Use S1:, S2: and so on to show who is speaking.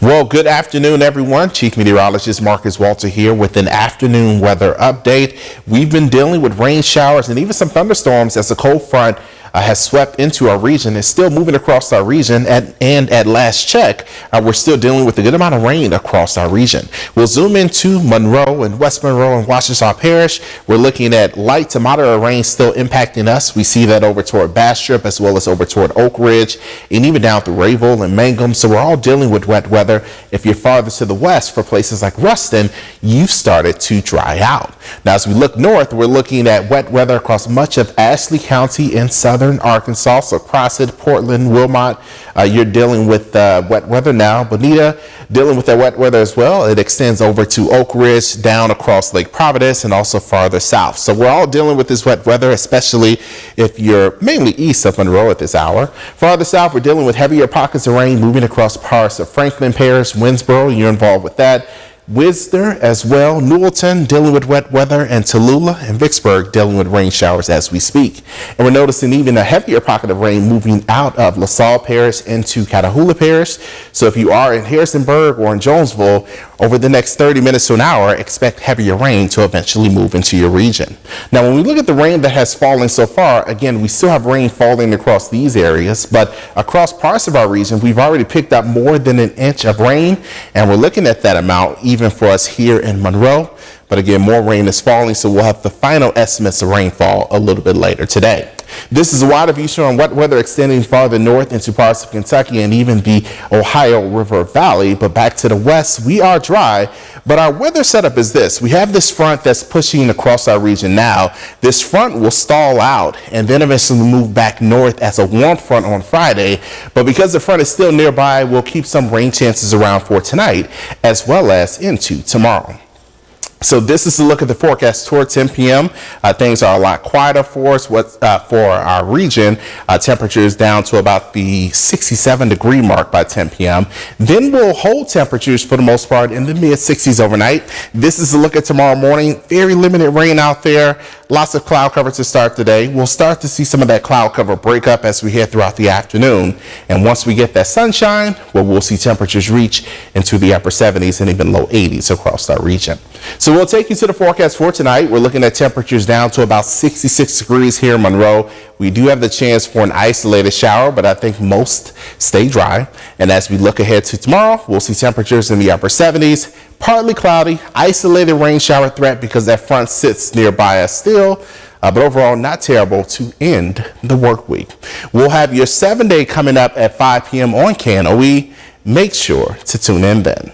S1: Well, good afternoon, everyone. Chief Meteorologist Marcus Walter here with an afternoon weather update. We've been dealing with rain showers and even some thunderstorms as the cold front has swept into our region. It's still moving across our region, and at last check, we're still dealing with a good amount of rain across our region. We'll zoom into Monroe and West Monroe and Ouachita Parish. We're looking at light to moderate rain still impacting us. We see that over toward Bastrop as well as over toward Oak Ridge and even down through Rayville and Mangum. So we're all dealing with wet weather. If you're farther to the west for places like Ruston, you've started to dry out. Now, as we look north, we're looking at wet weather across much of Ashley County and southern Arkansas, so Crossett, Portland, Wilmot, you're dealing with wet weather now. Bonita dealing with that wet weather as well. It extends over to Oak Ridge, down across Lake Providence, and also farther south. So we're all dealing with this wet weather, especially if you're mainly east of Monroe at this hour. Farther south, we're dealing with heavier pockets of rain moving across parts of Franklin Parish, Winsboro, you're involved with that. Wisner as well, Newellton dealing with wet weather, and Tallulah and Vicksburg dealing with rain showers as we speak. And we're noticing even a heavier pocket of rain moving out of LaSalle Parish into Catahoula Parish. So if you are in Harrisonburg or in Jonesville, over the next 30 minutes to an hour, expect heavier rain to eventually move into your region. Now, when we look at the rain that has fallen so far, again, we still have rain falling across these areas, but across parts of our region, we've already picked up more than an inch of rain, and we're looking at that amount even for us here in Monroe. But again, more rain is falling, so we'll have the final estimates of rainfall a little bit later today. This is a wide view showing wet weather extending farther north into parts of Kentucky and even the Ohio River Valley. But back to the west, we are dry. But our weather setup is this. We have this front that's pushing across our region now. This front will stall out and then eventually move back north as a warm front on Friday. But because the front is still nearby, we'll keep some rain chances around for tonight as well as into tomorrow. So this is a look at the forecast toward 10 p.m. Things are a lot quieter for us. For our region, temperatures down to about the 67-degree mark by 10 p.m. Then we'll hold temperatures for the most part in the mid-60s overnight. This is a look at tomorrow morning. Very limited rain out there. Lots of cloud cover to start today. We'll start to see some of that cloud cover break up as we head throughout the afternoon. And once we get that sunshine, well, we'll see temperatures reach into the upper 70s and even low 80s across our region. So we'll take you to the forecast for tonight. We're looking at temperatures down to about 66 degrees here in Monroe. We do have the chance for an isolated shower, but I think most stay dry. And as we look ahead to tomorrow, we'll see temperatures in the upper 70s, partly cloudy, isolated rain shower threat because that front sits nearby us still. But overall, not terrible to end the work week. We'll have your 7-day coming up at 5 p.m. on KNOE. Make sure to tune in then.